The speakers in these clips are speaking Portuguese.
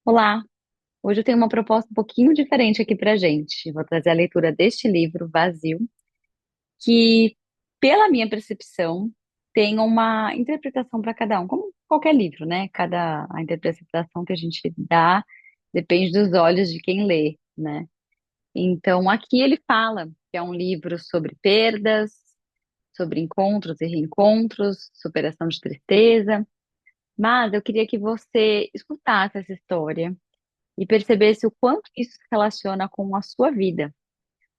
Olá, hoje eu tenho uma proposta um pouquinho diferente aqui pra gente. Vou trazer a leitura deste livro, Vazio, que, pela minha percepção, tem uma interpretação para cada um, como qualquer livro, né? A interpretação que a gente dá depende dos olhos de quem lê, né? Então, aqui ele fala que é um livro sobre perdas, sobre encontros e reencontros, superação de tristeza, mas eu queria que você escutasse essa história e percebesse o quanto isso se relaciona com a sua vida.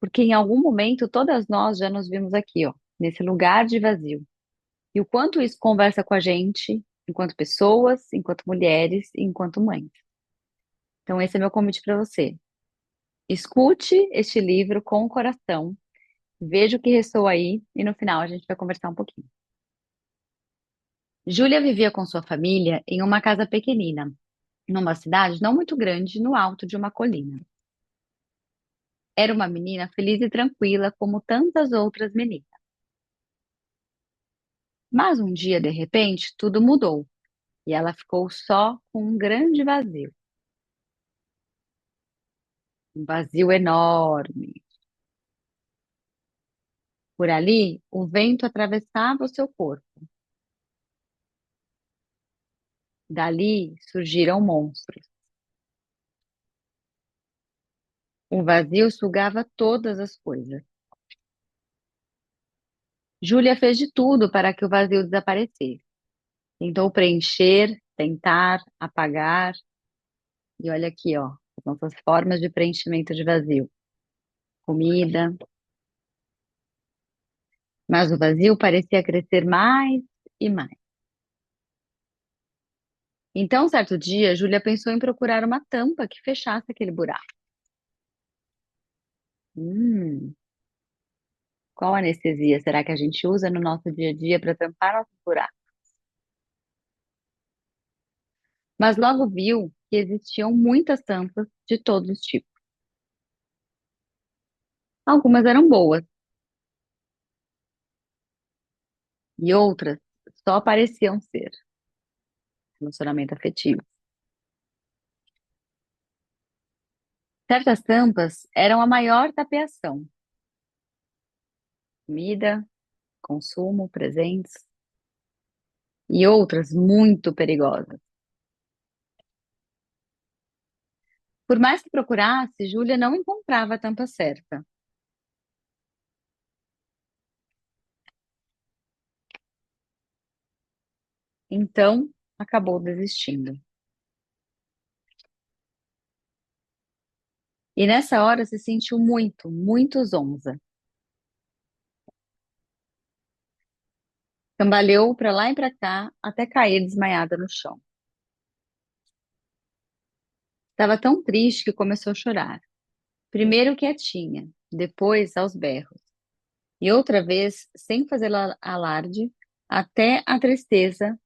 Porque em algum momento todas nós já nos vimos aqui, ó, nesse lugar de vazio. E o quanto isso conversa com a gente, enquanto pessoas, enquanto mulheres e enquanto mães. Então esse é meu convite para você. Escute este livro com o coração, veja o que ressoa aí e no final a gente vai conversar um pouquinho. Júlia vivia com sua família em uma casa pequenina, numa cidade não muito grande, no alto de uma colina. Era uma menina feliz e tranquila, como tantas outras meninas. Mas um dia, de repente, tudo mudou e ela ficou só com um grande vazio. Um vazio enorme. Por ali, o vento atravessava o seu corpo. Dali surgiram monstros. O vazio sugava todas as coisas. Júlia fez de tudo para que o vazio desaparecesse. Tentou preencher, tentar, apagar. E olha aqui, ó, as nossas formas de preenchimento de vazio. Comida, mas o vazio parecia crescer mais e mais. Então, certo dia, Júlia pensou em procurar uma tampa que fechasse aquele buraco. Hum, qual anestesia será que a gente usa no nosso dia a dia para tampar nossos buracos? Mas logo viu que existiam muitas tampas de todos os tipos. Algumas eram boas e outras só pareciam ser relacionamento afetivo. Certas tampas eram a maior tapeação: comida, consumo, presentes, e outras muito perigosas. Por mais que procurasse, Júlia não encontrava a tampa certa. Então, acabou desistindo. E nessa hora se sentiu muito, muito zonza. Cambaleou para lá e para cá até cair desmaiada no chão. Estava tão triste que começou a chorar. Primeiro quietinha, depois aos berros. E outra vez, sem fazer alarde, até a tristeza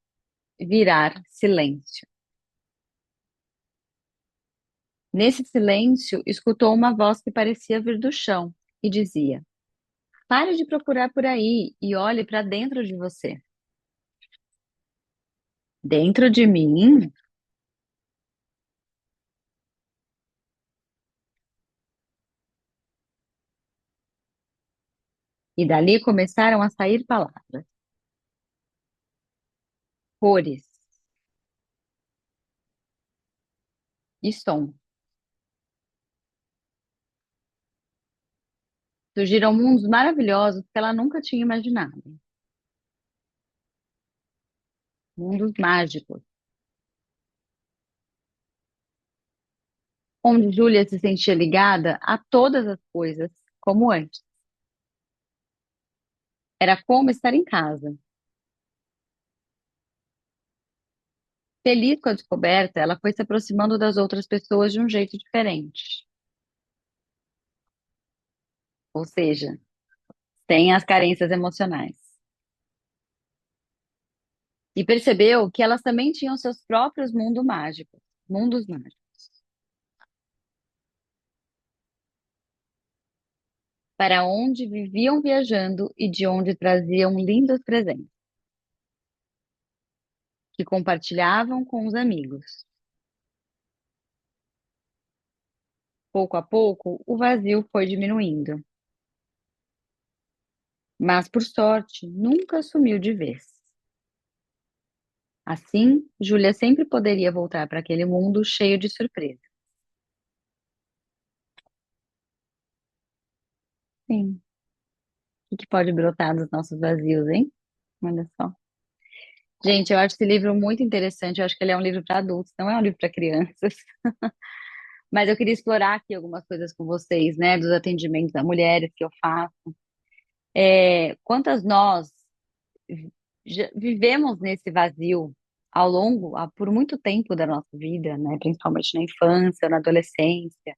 virar silêncio. Nesse silêncio, escutou uma voz que parecia vir do chão e dizia: Pare de procurar por aí e olhe para dentro de você. Dentro de mim? E dali começaram a sair palavras, cores e som. Surgiram mundos maravilhosos que ela nunca tinha imaginado. Mundos mágicos, onde Júlia se sentia ligada a todas as coisas, como antes. Era como estar em casa. Feliz com a descoberta, ela foi se aproximando das outras pessoas de um jeito diferente. Ou seja, sem as carências emocionais. E percebeu que elas também tinham seus próprios mundos mágicos, para onde viviam viajando e de onde traziam lindos presentes, que compartilhavam com os amigos. pouco a pouco, o vazio foi diminuindo. Mas, por sorte, nunca sumiu de vez. Assim, Júlia sempre poderia voltar para aquele mundo cheio de surpresas. Sim, o que pode brotar dos nossos vazios, hein? Olha só. Gente, eu acho esse livro muito interessante. Eu acho que ele é um livro para adultos, não é um livro para crianças. Mas eu queria explorar aqui algumas coisas com vocês, né? Dos atendimentos a mulheres que eu faço. Quantas nós vivemos nesse vazio por muito tempo da nossa vida, né? Principalmente na infância, na adolescência.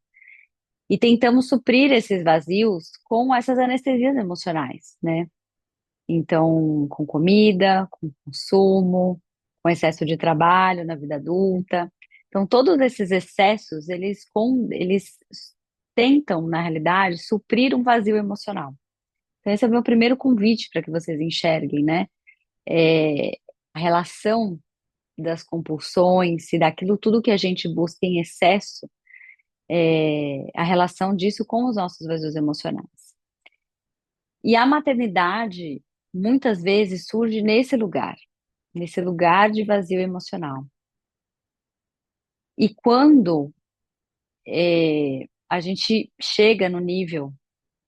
E tentamos suprir esses vazios com essas anestesias emocionais, né? Então, com comida, com consumo, com excesso de trabalho na vida adulta. Então, todos esses excessos, eles tentam, na realidade, suprir um vazio emocional. Então, esse é o meu primeiro convite para que vocês enxerguem, né? É, a relação das compulsões e daquilo tudo que a gente busca em excesso, a relação disso com os nossos vazios emocionais. E a maternidade, muitas vezes, surge nesse lugar de vazio emocional. E quando a gente chega no nível,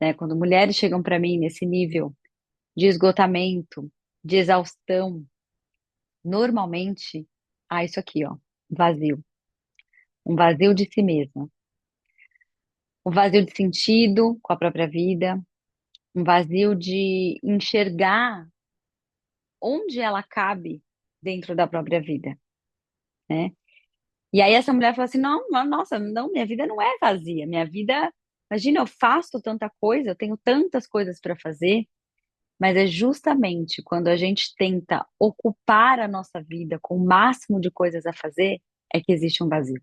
né, quando mulheres chegam para mim nesse nível de esgotamento, de exaustão, normalmente, isso aqui, ó, vazio. Um vazio de si mesma. Um vazio de sentido com a própria vida, um vazio de enxergar onde ela cabe dentro da própria vida, né? E aí essa mulher fala assim, não, nossa, não, minha vida não é vazia, minha vida, imagina, eu faço tanta coisa, eu tenho tantas coisas para fazer, mas é justamente quando a gente tenta ocupar a nossa vida com o máximo de coisas a fazer, é que existe um vazio.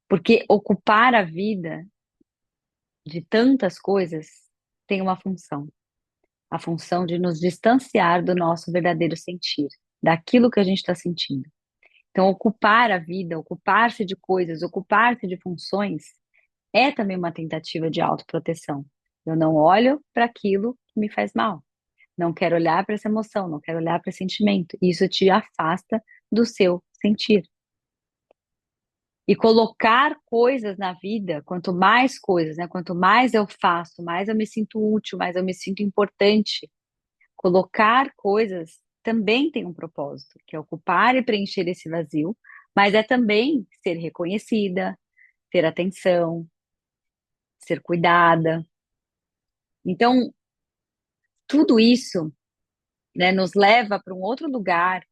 Porque ocupar a vida de tantas coisas tem uma função, a função de nos distanciar do nosso verdadeiro sentir, daquilo que a gente está sentindo. Então, ocupar a vida, ocupar-se de coisas, ocupar-se de funções, é também uma tentativa de autoproteção. Eu não olho para aquilo que me faz mal. Não quero olhar para essa emoção, não quero olhar para esse sentimento. Isso te afasta do seu sentir. E colocar coisas na vida, quanto mais coisas, né? Quanto mais eu faço, mais eu me sinto útil, mais eu me sinto importante. Colocar coisas também tem um propósito, que é ocupar e preencher esse vazio, mas é também ser reconhecida, ter atenção, ser cuidada. Então, tudo isso, né, nos leva para um outro lugar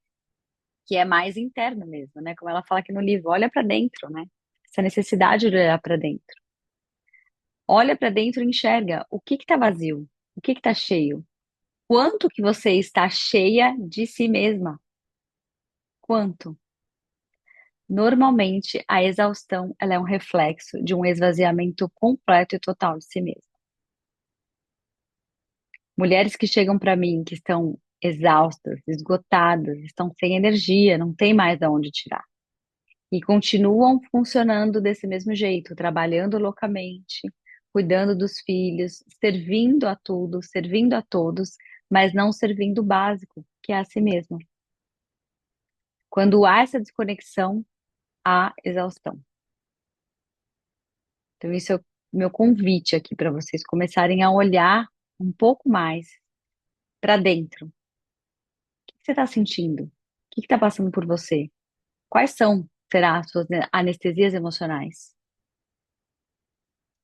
que é mais interno mesmo, né? Como ela fala aqui no livro, olha para dentro, né? Essa necessidade de olhar para dentro. Olha para dentro e enxerga o que está vazio, o que está cheio. Quanto que você está cheia de si mesma? Quanto? Normalmente, a exaustão ela é um reflexo de um esvaziamento completo e total de si mesma. Mulheres que chegam para mim, que estão exaustas, esgotadas, estão sem energia, não tem mais de onde tirar. E continuam funcionando desse mesmo jeito, trabalhando loucamente, cuidando dos filhos, servindo a tudo, servindo a todos, mas não servindo o básico, que é a si mesma. Quando há essa desconexão, há exaustão. Então, isso é o meu convite aqui para vocês começarem a olhar um pouco mais para dentro. O que você está sentindo? O que está passando por você? Quais são, será, as suas anestesias emocionais,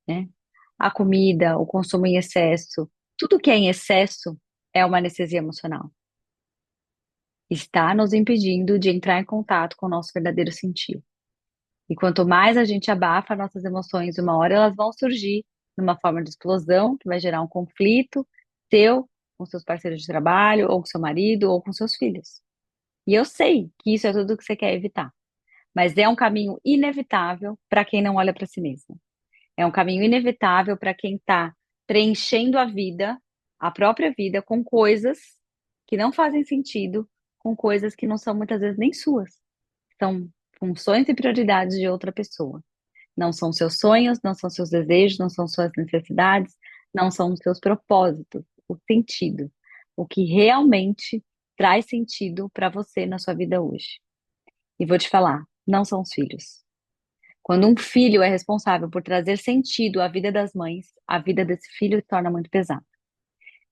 né? A comida, o consumo em excesso, tudo que é em excesso é uma anestesia emocional. Está nos impedindo de entrar em contato com o nosso verdadeiro sentir. E quanto mais a gente abafa nossas emoções, uma hora elas vão surgir numa forma de explosão, que vai gerar um conflito seu com seus parceiros de trabalho, ou com seu marido, ou com seus filhos. E eu sei que isso é tudo que você quer evitar, mas é um caminho inevitável para quem não olha para si mesmo. É um caminho inevitável para quem está preenchendo a vida, a própria vida, com coisas que não fazem sentido, com coisas que não são muitas vezes nem suas. São funções e prioridades de outra pessoa. Não são seus sonhos, não são seus desejos, não são suas necessidades, não são os seus propósitos, o sentido, o que realmente traz sentido para você na sua vida hoje. E vou te falar, não são os filhos. Quando um filho é responsável por trazer sentido à vida das mães, a vida desse filho se torna muito pesada.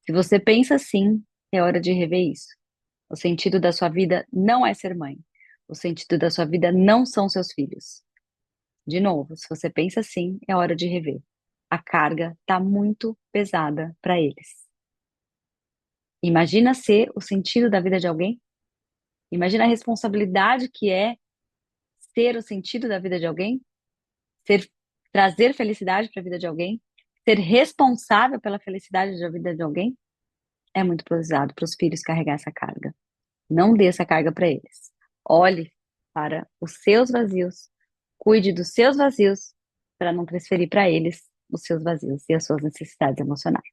Se você pensa assim, é hora de rever isso. O sentido da sua vida não é ser mãe. O sentido da sua vida não são seus filhos. De novo, se você pensa assim, é hora de rever. A carga está muito pesada para eles. Imagina ser o sentido da vida de alguém? Imagina a responsabilidade que é ser o sentido da vida de alguém? Ser, trazer felicidade para a vida de alguém? Ser responsável pela felicidade da vida de alguém? É muito pesado para os filhos carregar essa carga. Não dê essa carga para eles. Olhe para os seus vazios, cuide dos seus vazios, para não transferir para eles os seus vazios e as suas necessidades emocionais.